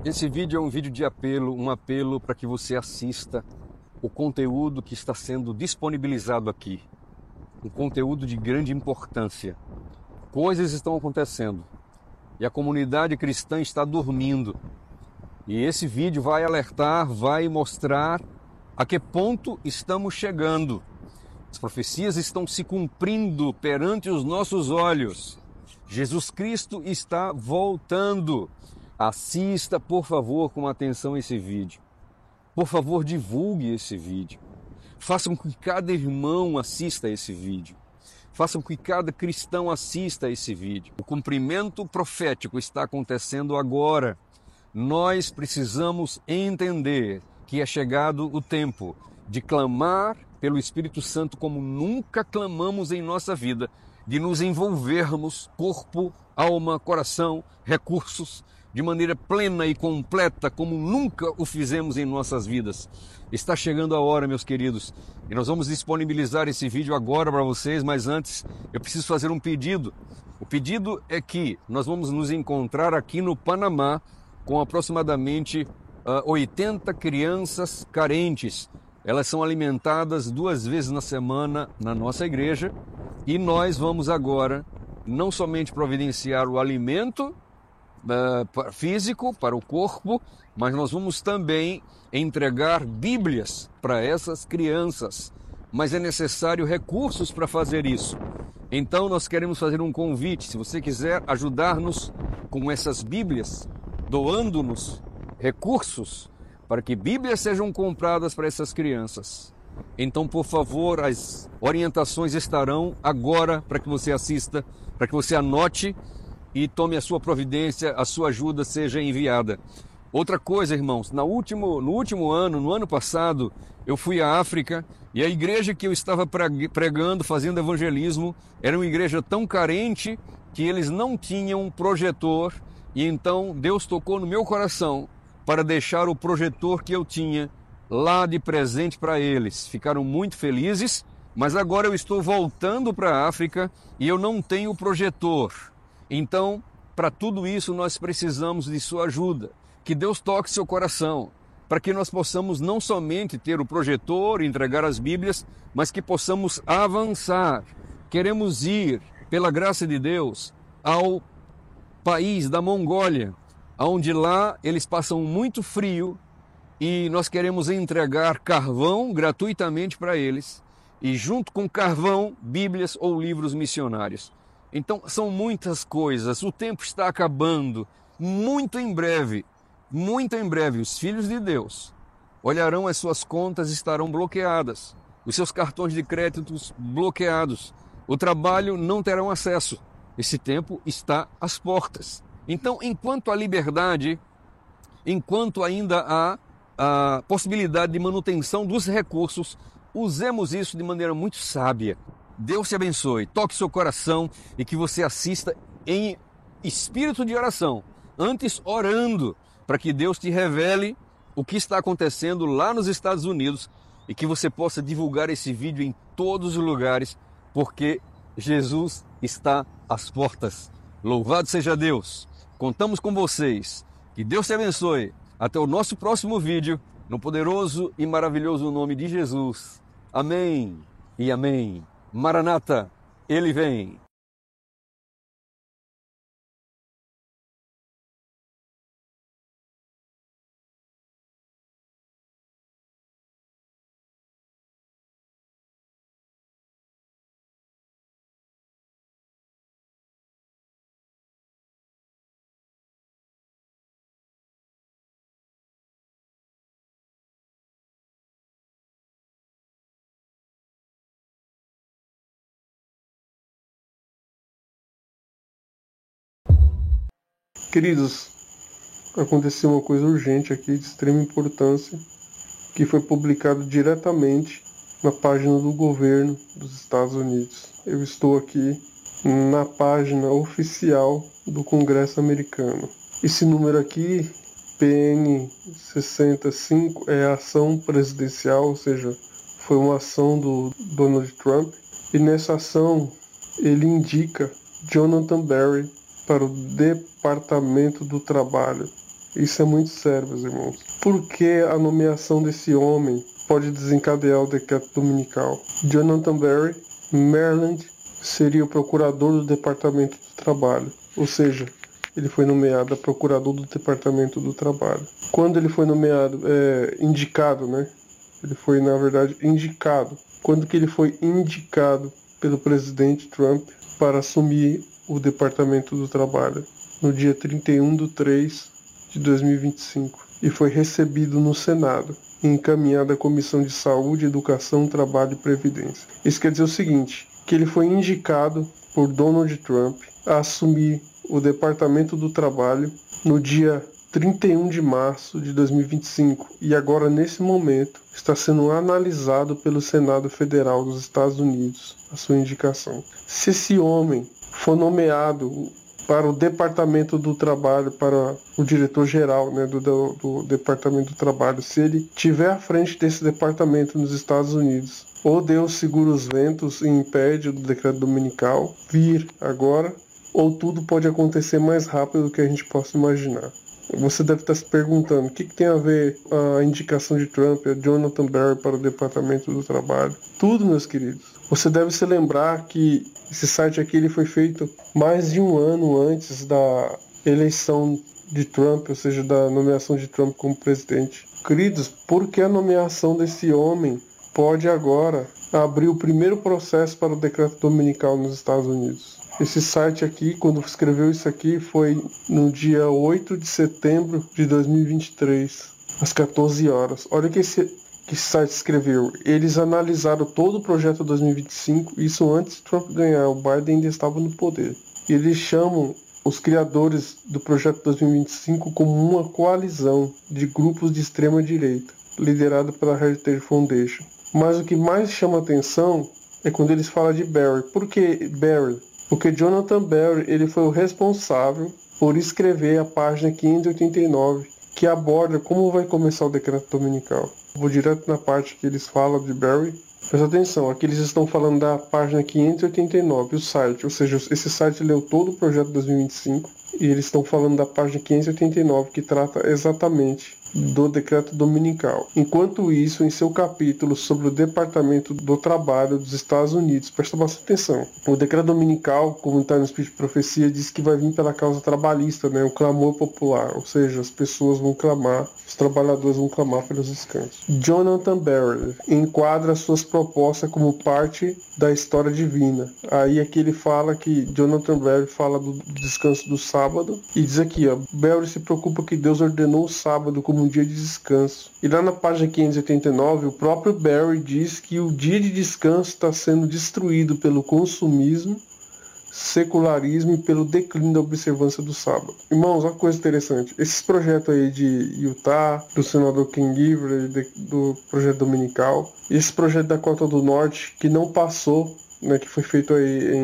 Esse vídeo é um vídeo de apelo, um apelo para que você assista o conteúdo que está sendo disponibilizado aqui. Um conteúdo de grande importância. Coisas estão acontecendo e a comunidade cristã está dormindo. E esse vídeo vai alertar, vai mostrar a que ponto estamos chegando. As profecias estão se cumprindo perante os nossos olhos. Jesus Cristo está voltando. Assista, por favor, com atenção esse vídeo. Por favor, divulgue esse vídeo. Façam com que cada irmão assista esse vídeo. Façam com que cada cristão assista esse vídeo. O cumprimento profético está acontecendo agora. Nós precisamos entender que é chegado o tempo de clamar pelo Espírito Santo como nunca clamamos em nossa vida, de nos envolvermos, corpo, alma, coração, recursos, de maneira plena e completa, como nunca o fizemos em nossas vidas. Está chegando a hora, meus queridos, e nós vamos disponibilizar esse vídeo agora para vocês, mas antes eu preciso fazer um pedido. O pedido é que nós vamos nos encontrar aqui no Panamá com aproximadamente 80 crianças carentes. Elas são alimentadas 2 vezes na semana na nossa igreja e nós vamos agora não somente providenciar o alimento físico para o corpo, mas nós vamos também entregar Bíblias para essas crianças. Mas é necessário recursos para fazer isso. Então nós queremos fazer um convite. Se você quiser ajudar-nos com essas Bíblias, doando-nos recursos para que Bíblias sejam compradas para essas crianças, então, por favor, as orientações estarão agora para que você assista, para que você anote e tome a sua providência, a sua ajuda seja enviada. Outra coisa, irmãos, no último ano, no ano passado, eu fui à África e a igreja que eu estava pregando, fazendo evangelismo, era uma igreja tão carente que eles não tinham projetor e então Deus tocou no meu coração para deixar o projetor que eu tinha lá de presente para eles. Ficaram muito felizes, mas agora eu estou voltando para a África e eu não tenho projetor. Então, para tudo isso, nós precisamos de sua ajuda. Que Deus toque seu coração, para que nós possamos não somente ter o projetor e entregar as Bíblias, mas que possamos avançar. Queremos ir, pela graça de Deus, ao país da Mongólia, onde lá eles passam muito frio e nós queremos entregar carvão gratuitamente para eles e junto com carvão, Bíblias ou livros missionários. Então são muitas coisas, o tempo está acabando, muito em breve, os filhos de Deus olharão as suas contas e estarão bloqueadas, os seus cartões de créditos bloqueados, o trabalho não terão acesso, esse tempo está às portas. Então, enquanto há liberdade, enquanto ainda há a possibilidade de manutenção dos recursos, usemos isso de maneira muito sábia. Deus te abençoe, toque seu coração e que você assista em espírito de oração, antes orando, para que Deus te revele o que está acontecendo lá nos Estados Unidos e que você possa divulgar esse vídeo em todos os lugares, porque Jesus está às portas. Louvado seja Deus! Contamos com vocês. Que Deus te abençoe. Até o nosso próximo vídeo, no poderoso e maravilhoso nome de Jesus. Amém e amém. Maranata, Ele vem. Queridos, aconteceu uma coisa urgente aqui, de extrema importância, que foi publicado diretamente na página do governo dos Estados Unidos. Eu estou aqui na página oficial do Congresso americano. Esse número aqui, PN 65, é a ação presidencial, ou seja, foi uma ação do Donald Trump. E nessa ação ele indica Jonathan Berry para o Departamento do Trabalho. Isso é muito sério, meus irmãos. Por que a nomeação desse homem pode desencadear o decreto dominical? Jonathan Berry, Maryland, seria o procurador do Departamento do Trabalho. Ou seja, ele foi nomeado a procurador do Departamento do Trabalho. Quando ele foi nomeado, indicado, né? Ele foi, na verdade, indicado. Quando que ele foi indicado pelo presidente Trump para assumir o Departamento do Trabalho? No dia 31/3/2025. E foi recebido no Senado e encaminhado à Comissão de Saúde, Educação, Trabalho e Previdência. Isso quer dizer o seguinte, que ele foi indicado por Donald Trump a assumir o Departamento do Trabalho no dia 31 de março de 2025 e agora, nesse momento, está sendo analisado pelo Senado Federal dos Estados Unidos a sua indicação. Se esse homem for nomeado para o Departamento do Trabalho, para o diretor-geral, né, do Departamento do Trabalho, se ele estiver à frente desse departamento nos Estados Unidos, ou Deus segura os ventos e impede o decreto dominical vir agora, ou tudo pode acontecer mais rápido do que a gente possa imaginar. Você deve estar se perguntando o que tem a ver a indicação de Trump, a Jonathan Berry para o Departamento do Trabalho. Tudo, meus queridos. Você deve se lembrar que esse site aqui ele foi feito mais de um ano antes da eleição de Trump, ou seja, da nomeação de Trump como presidente. Queridos, por que a nomeação desse homem pode agora abrir o primeiro processo para o decreto dominical nos Estados Unidos? Esse site aqui, quando escreveu isso aqui, foi no dia 8 de setembro de 2023, às 14 horas. Olha o que esse site escreveu. Eles analisaram todo o projeto 2025, isso antes de Trump ganhar. O Biden ainda estava no poder. E eles chamam os criadores do projeto 2025 como uma coalizão de grupos de extrema direita, liderado pela Heritage Foundation. Mas o que mais chama atenção é quando eles falam de Berry. Por que Berry? Porque Jonathan Berry ele foi o responsável por escrever a página 589, que aborda como vai começar o decreto dominical. Vou direto na parte que eles falam de Berry. Presta atenção, aqui eles estão falando da página 589, o site, ou seja, esse site leu todo o projeto 2025 e eles estão falando da página 589, que trata exatamente do decreto dominical. Enquanto isso, em seu capítulo sobre o Departamento do Trabalho dos Estados Unidos, presta bastante atenção. O decreto dominical, como está no Espírito de Profecia, diz que vai vir pela causa trabalhista, né? O clamor popular, ou seja, as pessoas vão clamar, os trabalhadores vão clamar pelos descansos. Jonathan Berry enquadra suas propostas como parte da história divina. Aí aqui ele fala que Jonathan Berry fala do descanso do sábado e diz aqui, ó, Berry se preocupa que Deus ordenou o sábado como um dia de descanso. E lá na página 589, o próprio Berry diz que o dia de descanso está sendo destruído pelo consumismo, secularismo e pelo declínio da observância do sábado. Irmãos, uma coisa interessante. Esses projetos aí de Utah, do senador Ken Giver, do projeto dominical, e esse projeto da Dakota do Norte, que não passou, né, que foi feito aí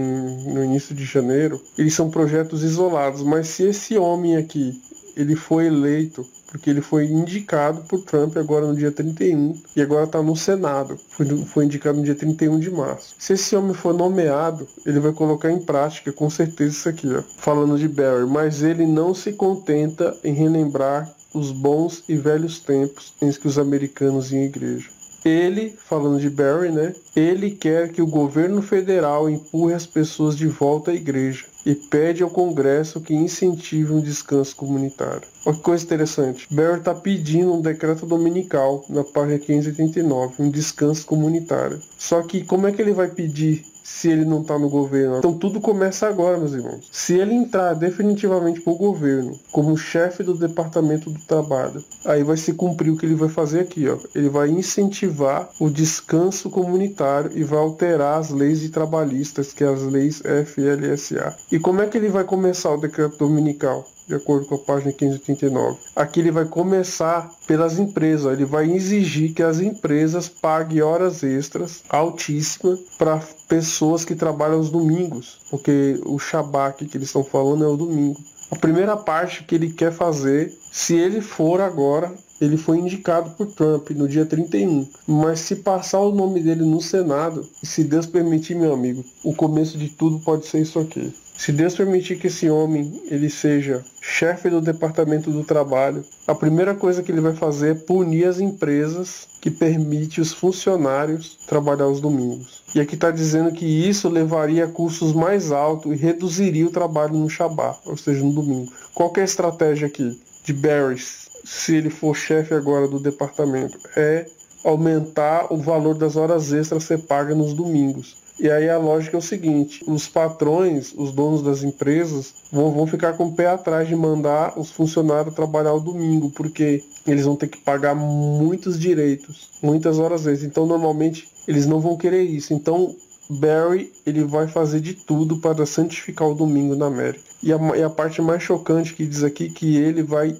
no início de janeiro, eles são projetos isolados. Mas se esse homem aqui, ele foi eleito porque ele foi indicado por Trump agora no dia 31 e agora está no Senado. Foi indicado no dia 31 de março. Se esse homem for nomeado, ele vai colocar em prática com certeza isso aqui, ó, falando de Berry, mas ele não se contenta em relembrar os bons e velhos tempos em que os americanos iam à igreja. Ele, falando de Berry, né? Ele quer que o governo federal empurre as pessoas de volta à igreja e pede ao Congresso que incentive um descanso comunitário. Olha que coisa interessante. Berry está pedindo um decreto dominical na página 589, um descanso comunitário. Só que como é que ele vai pedir se ele não está no governo? Então tudo começa agora, meus irmãos. Se ele entrar definitivamente para o governo como chefe do Departamento do Trabalho, aí vai se cumprir o que ele vai fazer aqui, ó. Ele vai incentivar o descanso comunitário e vai alterar as leis de trabalhistas, que é as leis FLSA. E como é que ele vai começar o decreto dominical? De acordo com a página 589. Aqui ele vai começar pelas empresas. Ele vai exigir que as empresas paguem horas extras altíssimas para pessoas que trabalham aos domingos. Porque o Shabat que eles estão falando é o domingo. A primeira parte que ele quer fazer, se ele for agora, ele foi indicado por Trump no dia 31. Mas se passar o nome dele no Senado, e se Deus permitir, meu amigo, o começo de tudo pode ser isso aqui. Se Deus permitir que esse homem ele seja chefe do departamento do trabalho, a primeira coisa que ele vai fazer é punir as empresas que permitem os funcionários trabalhar os domingos. E aqui está dizendo que isso levaria a custos mais altos e reduziria o trabalho no Shabat, ou seja, no domingo. Qual que é a estratégia aqui de Barry, se ele for chefe agora do departamento? É aumentar o valor das horas extras a ser pagas nos domingos. E aí a lógica é o seguinte, os patrões, os donos das empresas, vão ficar com o pé atrás de mandar os funcionários trabalhar o domingo, porque eles vão ter que pagar muitos direitos, muitas horas extras. Então normalmente eles não vão querer isso. Então Barry ele vai fazer de tudo para santificar o domingo na América. E a parte mais chocante que diz aqui que ele vai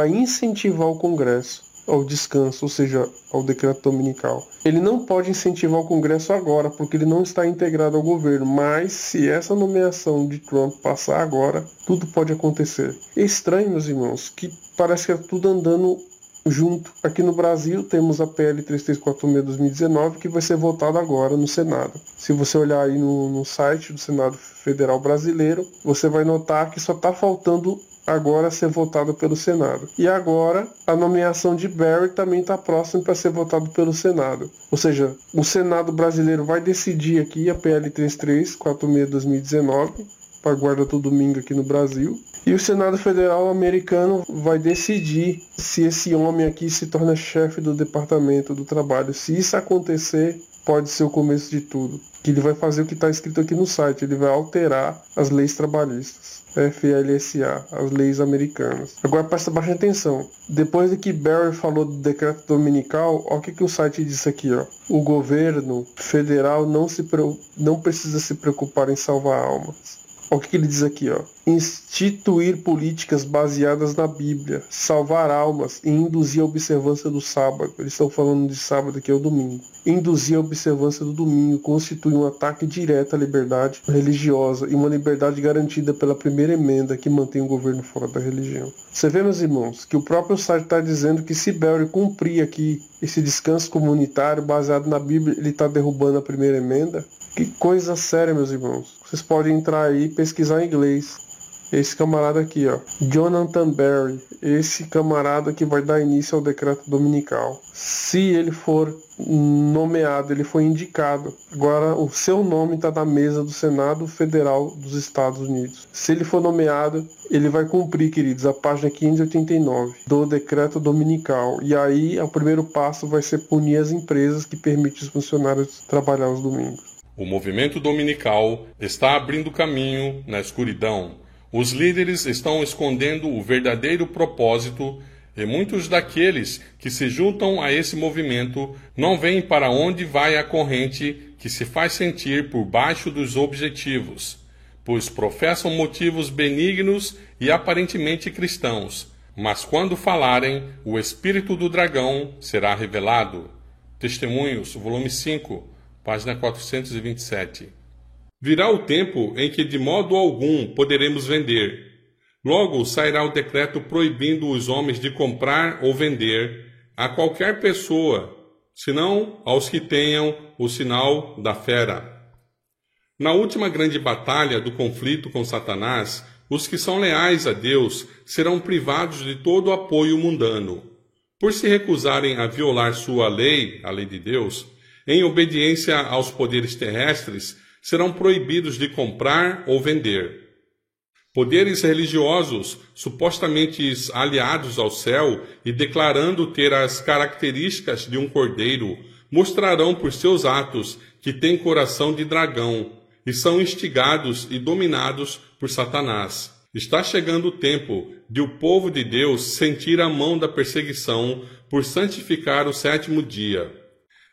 incentivar o Congresso ao descanso, ou seja, ao decreto dominical. Ele não pode incentivar o Congresso agora, porque ele não está integrado ao governo, mas se essa nomeação de Trump passar agora, tudo pode acontecer. É estranho, meus irmãos, que parece que é tudo andando junto. Aqui no Brasil temos a PL 3346/2019 que vai ser votada agora no Senado. Se você olhar aí no site do Senado Federal Brasileiro, você vai notar que só está faltando agora ser votado pelo Senado. E agora a nomeação de Barry também está próxima para ser votado pelo Senado. Ou seja, o Senado brasileiro vai decidir aqui a PL 3346/2019 para guarda do domingo aqui no Brasil. E o Senado Federal americano vai decidir se esse homem aqui se torna chefe do Departamento do Trabalho. Se isso acontecer, pode ser o começo de tudo. Que ele vai fazer o que está escrito aqui no site, ele vai alterar as leis trabalhistas. FLSA, as leis americanas. Agora presta bastante atenção. Depois de que Barry falou do decreto dominical, olha o que o site disse aqui, ó. O governo federal não precisa se preocupar em salvar almas. Olha o que ele diz aqui, ó. Instituir políticas baseadas na Bíblia, salvar almas e induzir a observância do sábado. Eles estão falando de sábado, que é o domingo. Induzir a observância do domingo constitui um ataque direto à liberdade religiosa e uma liberdade garantida pela primeira emenda que mantém o governo fora da religião. Você vê, meus irmãos, que o próprio site está dizendo que se Barry cumprir aqui esse descanso comunitário baseado na Bíblia, ele está derrubando a primeira emenda. Que coisa séria, meus irmãos. Vocês podem entrar aí e pesquisar em inglês. Esse camarada aqui, ó, Jonathan Barry, esse camarada que vai dar início ao decreto dominical. Se ele for nomeado, ele foi indicado. Agora o seu nome está na mesa do Senado Federal dos Estados Unidos. Se ele for nomeado, ele vai cumprir, queridos, a página 589 do decreto dominical. E aí o primeiro passo vai ser punir as empresas que permitem os funcionários trabalhar os domingos. O movimento dominical está abrindo caminho na escuridão. Os líderes estão escondendo o verdadeiro propósito e muitos daqueles que se juntam a esse movimento não veem para onde vai a corrente que se faz sentir por baixo dos objetivos, pois professam motivos benignos e aparentemente cristãos, mas quando falarem, o espírito do dragão será revelado. Testemunhos, volume 5, página 427. Virá o tempo em que de modo algum poderemos vender. Logo sairá o decreto proibindo os homens de comprar ou vender a qualquer pessoa, senão aos que tenham o sinal da fera. Na última grande batalha do conflito com Satanás, os que são leais a Deus serão privados de todo o apoio mundano. Por se recusarem a violar sua lei, a lei de Deus, em obediência aos poderes terrestres, serão proibidos de comprar ou vender. Poderes religiosos, supostamente aliados ao céu e declarando ter as características de um cordeiro, mostrarão por seus atos que têm coração de dragão e são instigados e dominados por Satanás. Está chegando o tempo de o povo de Deus sentir a mão da perseguição por santificar o sétimo dia.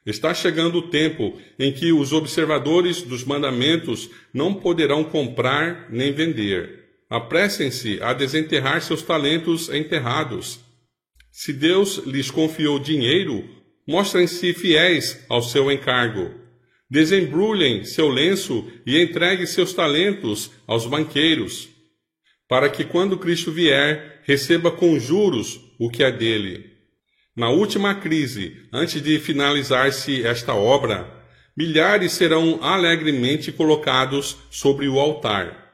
Está chegando o tempo em que os observadores dos mandamentos não poderão comprar nem vender. Apressem-se a desenterrar seus talentos enterrados. Se Deus lhes confiou dinheiro, mostrem-se fiéis ao seu encargo. Desembrulhem seu lenço e entreguem seus talentos aos banqueiros, para que quando Cristo vier, receba com juros o que é dele. Na última crise, antes de finalizar-se esta obra, milhares serão alegremente colocados sobre o altar.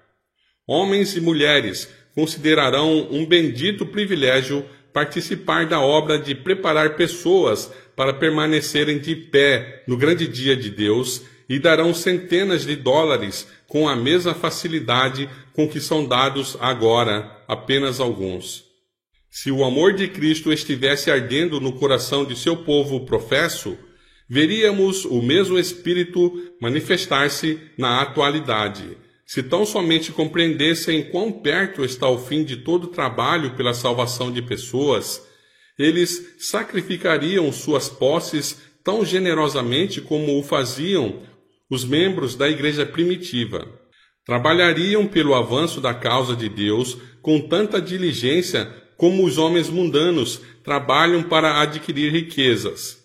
Homens e mulheres considerarão um bendito privilégio participar da obra de preparar pessoas para permanecerem de pé no grande dia de Deus e darão centenas de dólares com a mesma facilidade com que são dados agora apenas alguns. Se o amor de Cristo estivesse ardendo no coração de seu povo professo, veríamos o mesmo Espírito manifestar-se na atualidade. Se tão somente compreendessem quão perto está o fim de todo trabalho pela salvação de pessoas, eles sacrificariam suas posses tão generosamente como o faziam os membros da igreja primitiva. Trabalhariam pelo avanço da causa de Deus com tanta diligência como os homens mundanos trabalham para adquirir riquezas.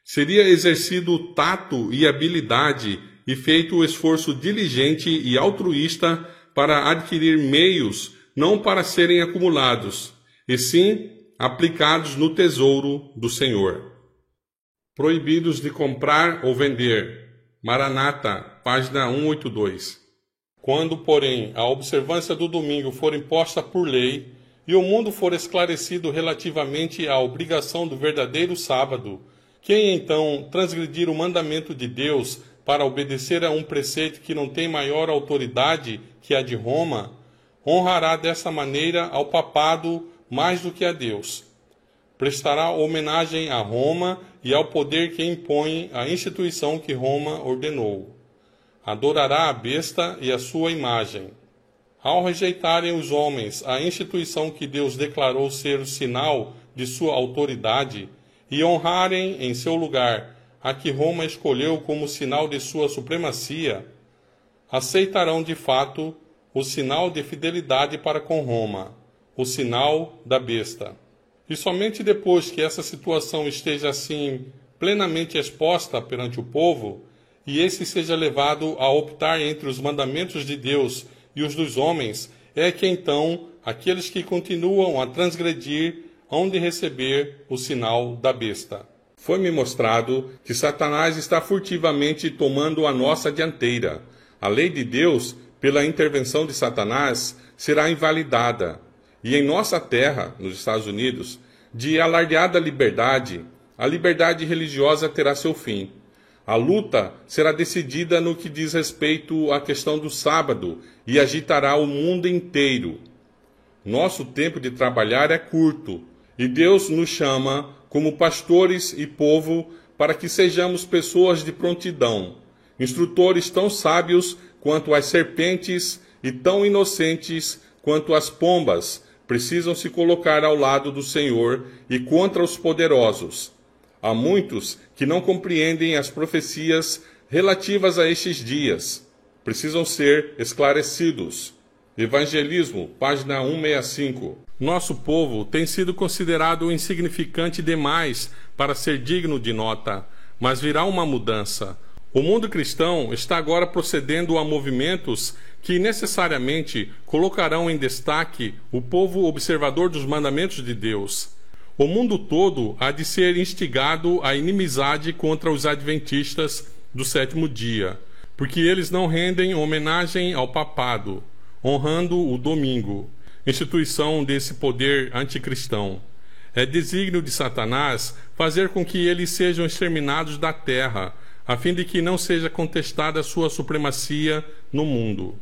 Seria exercido tato e habilidade e feito o esforço diligente e altruísta para adquirir meios não para serem acumulados, e sim aplicados no tesouro do Senhor. Proibidos de comprar ou vender. Maranata, página 182. Quando, porém, a observância do domingo for imposta por lei e o mundo for esclarecido relativamente à obrigação do verdadeiro sábado, quem então transgredir o mandamento de Deus para obedecer a um preceito que não tem maior autoridade que a de Roma, honrará dessa maneira ao papado mais do que a Deus. Prestará homenagem a Roma e ao poder que impõe a instituição que Roma ordenou. Adorará a besta e a sua imagem. Ao rejeitarem os homens a instituição que Deus declarou ser o sinal de sua autoridade e honrarem em seu lugar a que Roma escolheu como sinal de sua supremacia, aceitarão de fato o sinal de fidelidade para com Roma, o sinal da besta. E somente depois que essa situação esteja assim plenamente exposta perante o povo, e esse seja levado a optar entre os mandamentos de Deus e os dos homens, é que então aqueles que continuam a transgredir hão de receber o sinal da besta. Foi-me mostrado que Satanás está furtivamente tomando a nossa dianteira. A lei de Deus, pela intervenção de Satanás, será invalidada. E em nossa terra, nos Estados Unidos, de alardeada liberdade, a liberdade religiosa terá seu fim. A luta será decidida no que diz respeito à questão do sábado e agitará o mundo inteiro. Nosso tempo de trabalhar é curto e Deus nos chama como pastores e povo para que sejamos pessoas de prontidão, instrutores tão sábios quanto as serpentes e tão inocentes quanto as pombas precisam se colocar ao lado do Senhor e contra os poderosos. Há muitos que não compreendem as profecias relativas a estes dias. Precisam ser esclarecidos. Evangelismo, página 165. Nosso povo tem sido considerado insignificante demais para ser digno de nota, mas virá uma mudança. O mundo cristão está agora procedendo a movimentos que necessariamente colocarão em destaque o povo observador dos mandamentos de Deus. O mundo todo há de ser instigado à inimizade contra os adventistas do sétimo dia, porque eles não rendem homenagem ao papado, honrando o domingo, instituição desse poder anticristão. É desígnio de Satanás fazer com que eles sejam exterminados da terra, a fim de que não seja contestada a sua supremacia no mundo.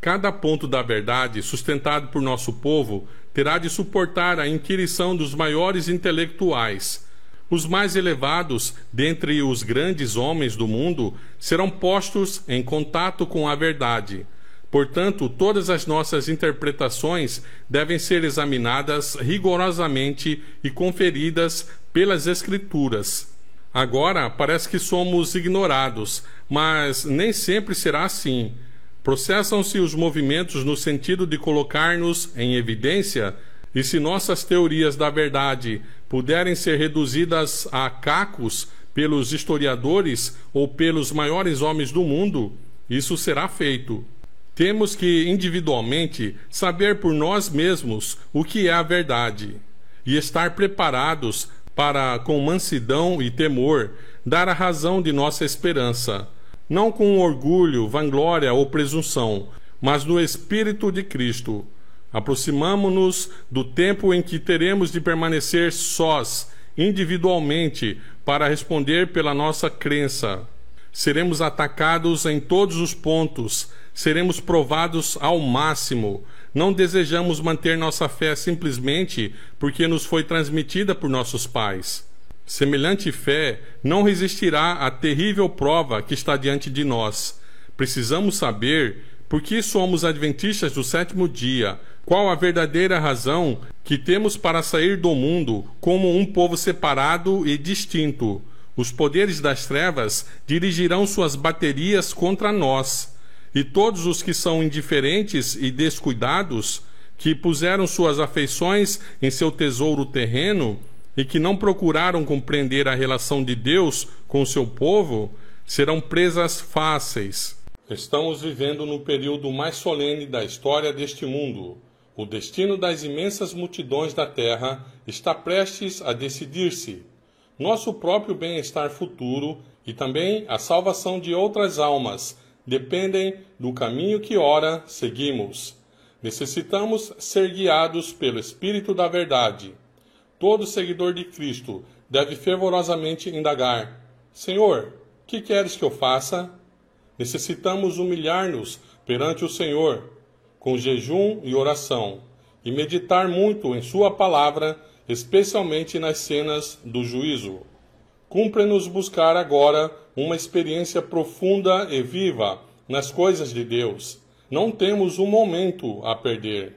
Cada ponto da verdade sustentado por nosso povo terá de suportar a inquirição dos maiores intelectuais. Os mais elevados dentre os grandes homens do mundo serão postos em contato com a verdade. Portanto, todas as nossas interpretações devem ser examinadas rigorosamente e conferidas pelas Escrituras. Agora parece que somos ignorados, mas nem sempre será assim. Processam-se os movimentos no sentido de colocar-nos em evidência, e se nossas teorias da verdade puderem ser reduzidas a cacos pelos historiadores ou pelos maiores homens do mundo, isso será feito. Temos que, individualmente, saber por nós mesmos o que é a verdade e estar preparados para, com mansidão e temor, dar a razão de nossa esperança, não com orgulho, vanglória ou presunção, mas no Espírito de Cristo. Aproximamo-nos do tempo em que teremos de permanecer sós, individualmente, para responder pela nossa crença. Seremos atacados em todos os pontos, seremos provados ao máximo. Não desejamos manter nossa fé simplesmente porque nos foi transmitida por nossos pais. Semelhante fé não resistirá à terrível prova que está diante de nós. Precisamos saber por que somos adventistas do sétimo dia, qual a verdadeira razão que temos para sair do mundo como um povo separado e distinto. Os poderes das trevas dirigirão suas baterias contra nós, e todos os que são indiferentes e descuidados, que puseram suas afeições em seu tesouro terreno e que não procuraram compreender a relação de Deus com o seu povo, serão presas fáceis. Estamos vivendo no período mais solene da história deste mundo. O destino das imensas multidões da Terra está prestes a decidir-se. Nosso próprio bem-estar futuro e também a salvação de outras almas dependem do caminho que ora seguimos. Necessitamos ser guiados pelo Espírito da Verdade. Todo seguidor de Cristo deve fervorosamente indagar: Senhor, que queres que eu faça? Necessitamos humilhar-nos perante o Senhor, com jejum e oração, e meditar muito em Sua palavra, especialmente nas cenas do juízo. Cumpre-nos buscar agora uma experiência profunda e viva nas coisas de Deus. Não temos um momento a perder.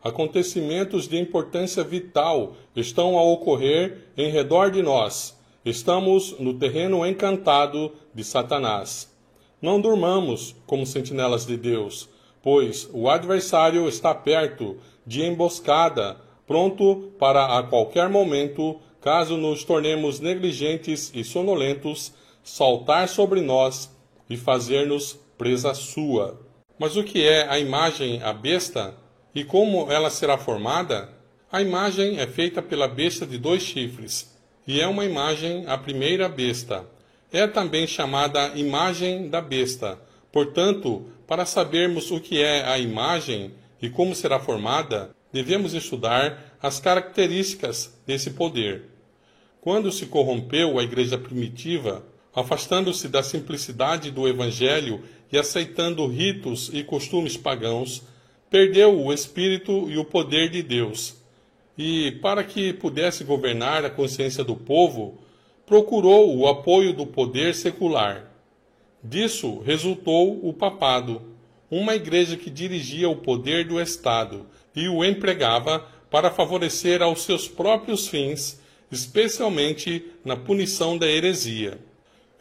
Acontecimentos de importância vital estão a ocorrer em redor de nós. Estamos no terreno encantado de Satanás. Não durmamos como sentinelas de Deus, pois o adversário está perto, de emboscada, pronto para a qualquer momento, caso nos tornemos negligentes e sonolentos, saltar sobre nós e fazer-nos presa sua. Mas o que é a imagem, a besta, e como ela será formada? A imagem é feita pela besta de 2 chifres, e é uma imagem, a primeira besta. É também chamada imagem da besta. Portanto, para sabermos o que é a imagem e como será formada, devemos estudar as características desse poder. Quando se corrompeu a igreja primitiva, afastando-se da simplicidade do Evangelho e aceitando ritos e costumes pagãos, perdeu o Espírito e o poder de Deus. E, para que pudesse governar a consciência do povo, procurou o apoio do poder secular. Disso resultou o papado, uma igreja que dirigia o poder do Estado e o empregava para favorecer aos seus próprios fins, especialmente na punição da heresia.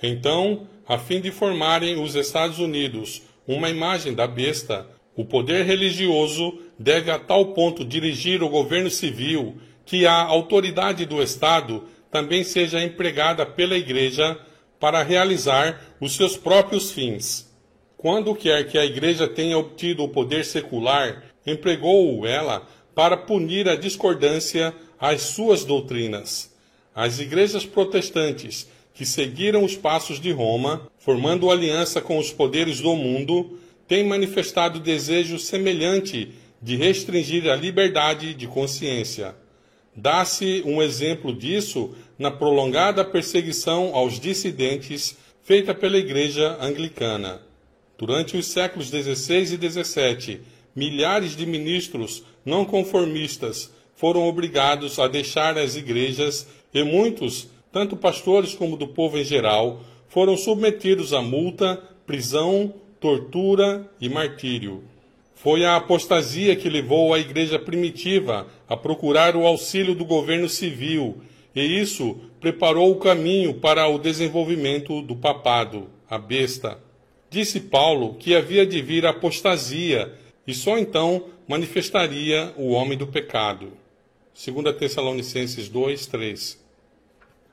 Então, a fim de formarem os Estados Unidos uma imagem da besta, o poder religioso deve a tal ponto dirigir o governo civil que a autoridade do Estado também seja empregada pela Igreja para realizar os seus próprios fins. Quando quer que a Igreja tenha obtido o poder secular, empregou-o ela para punir a discordância às suas doutrinas. As igrejas protestantes, que seguiram os passos de Roma, formando aliança com os poderes do mundo, têm manifestado desejo semelhante de restringir a liberdade de consciência. Dá-se um exemplo disso na prolongada perseguição aos dissidentes feita pela Igreja Anglicana. Durante os séculos XVI e XVII, milhares de ministros não conformistas foram obrigados a deixar as igrejas e muitos, tanto pastores como do povo em geral, foram submetidos a multa, prisão, tortura e martírio. Foi a apostasia que levou a igreja primitiva a procurar o auxílio do governo civil, e isso preparou o caminho para o desenvolvimento do papado, a besta. Disse Paulo que havia de vir a apostasia, e só então manifestaria o homem do pecado. 2 Tessalonicenses 2:3.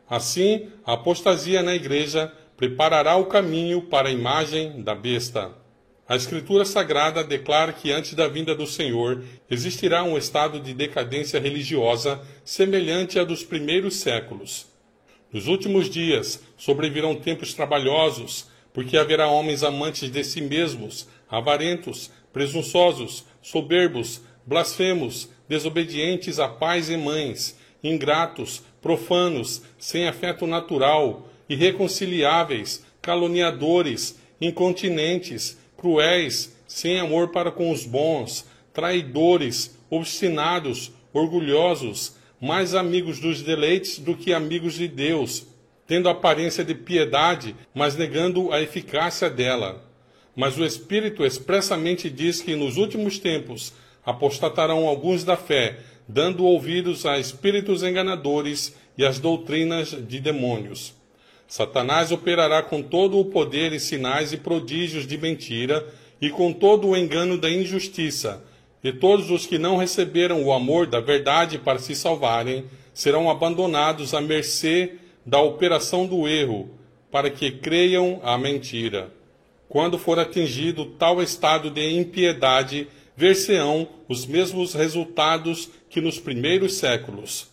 Assim, a apostasia na igreja preparará o caminho para a imagem da besta. A Escritura Sagrada declara que antes da vinda do Senhor existirá um estado de decadência religiosa semelhante à dos primeiros séculos. Nos últimos dias sobrevirão tempos trabalhosos, porque haverá homens amantes de si mesmos, avarentos, presunçosos, soberbos, blasfemos, desobedientes a pais e mães, ingratos, profanos, sem afeto natural, irreconciliáveis, caluniadores, incontinentes, cruéis, sem amor para com os bons, traidores, obstinados, orgulhosos, mais amigos dos deleites do que amigos de Deus, tendo aparência de piedade, mas negando a eficácia dela. Mas o Espírito expressamente diz que nos últimos tempos apostatarão alguns da fé, dando ouvidos a espíritos enganadores e às doutrinas de demônios. Satanás operará com todo o poder e sinais e prodígios de mentira e com todo o engano da injustiça, e todos os que não receberam o amor da verdade para se salvarem serão abandonados à mercê da operação do erro, para que creiam a mentira. Quando for atingido tal estado de impiedade, ver-se-ão os mesmos resultados que nos primeiros séculos.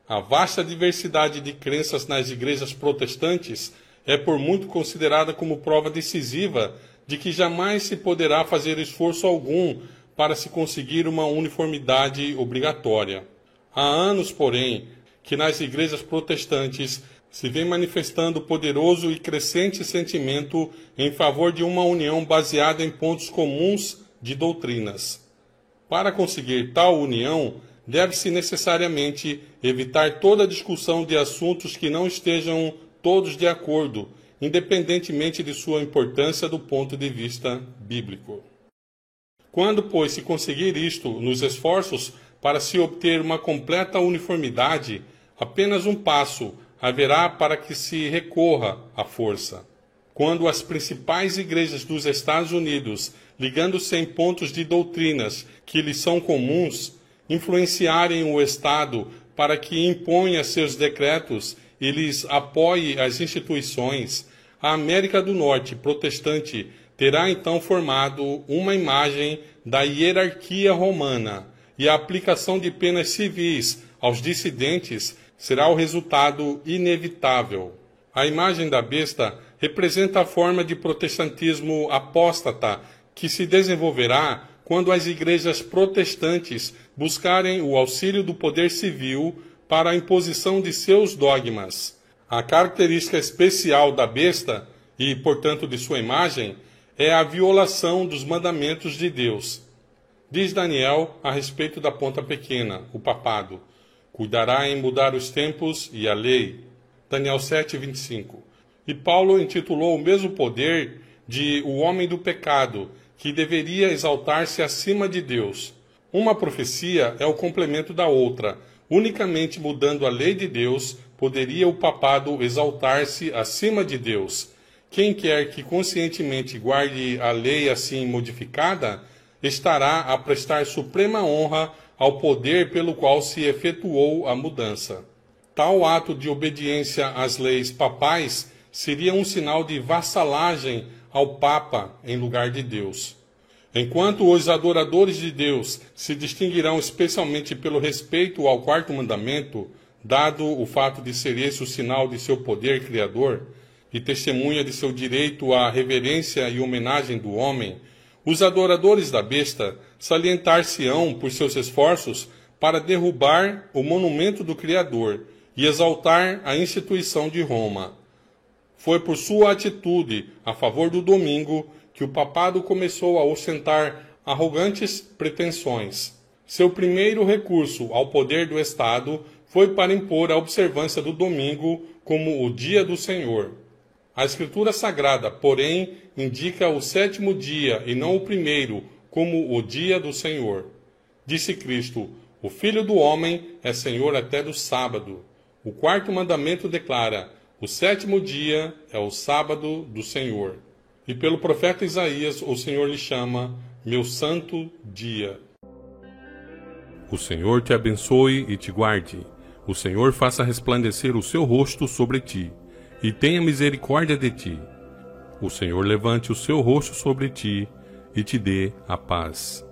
A vasta diversidade de crenças nas igrejas protestantes é por muito considerada como prova decisiva de que jamais se poderá fazer esforço algum para se conseguir uma uniformidade obrigatória. Há anos, porém, que nas igrejas protestantes se vem manifestando poderoso e crescente sentimento em favor de uma união baseada em pontos comuns de doutrinas. Para conseguir tal união, deve-se necessariamente evitar toda discussão de assuntos que não estejam todos de acordo, independentemente de sua importância do ponto de vista bíblico. Quando, pois, se conseguir isto nos esforços para se obter uma completa uniformidade, apenas um passo haverá para que se recorra à força. Quando as principais igrejas dos Estados Unidos, ligando-se em pontos de doutrinas que lhes são comuns, influenciarem o Estado para que imponha seus decretos e lhes apoie as instituições, a América do Norte protestante terá então formado uma imagem da hierarquia romana, e a aplicação de penas civis aos dissidentes será o resultado inevitável. A imagem da besta representa a forma de protestantismo apóstata que se desenvolverá quando as igrejas protestantes buscarem o auxílio do poder civil para a imposição de seus dogmas. A característica especial da besta, e portanto de sua imagem, é a violação dos mandamentos de Deus. Diz Daniel a respeito da ponta pequena, o papado: cuidará em mudar os tempos e a lei. Daniel 7:25. E Paulo intitulou o mesmo poder de o homem do pecado, que deveria exaltar-se acima de Deus. Uma profecia é o complemento da outra. Unicamente mudando a lei de Deus, poderia o papado exaltar-se acima de Deus. Quem quer que conscientemente guarde a lei assim modificada, estará a prestar suprema honra ao poder pelo qual se efetuou a mudança. Tal ato de obediência às leis papais seria um sinal de vassalagem ao Papa em lugar de Deus. Enquanto os adoradores de Deus se distinguirão especialmente pelo respeito ao quarto mandamento, dado o fato de ser esse o sinal de seu poder criador e testemunha de seu direito à reverência e homenagem do homem, os adoradores da besta salientar-se-ão por seus esforços para derrubar o monumento do Criador e exaltar a instituição de Roma. Foi por sua atitude a favor do domingo que o papado começou a ostentar arrogantes pretensões. Seu primeiro recurso ao poder do Estado foi para impor a observância do domingo como o dia do Senhor. A Escritura Sagrada, porém, indica o sétimo dia e não o primeiro como o dia do Senhor. Disse Cristo: o Filho do Homem é Senhor até do sábado. O quarto mandamento declara: o sétimo dia é o sábado do Senhor. E pelo profeta Isaías, o Senhor lhe chama meu santo dia. O Senhor te abençoe e te guarde. O Senhor faça resplandecer o seu rosto sobre ti e tenha misericórdia de ti. O Senhor levante o seu rosto sobre ti e te dê a paz.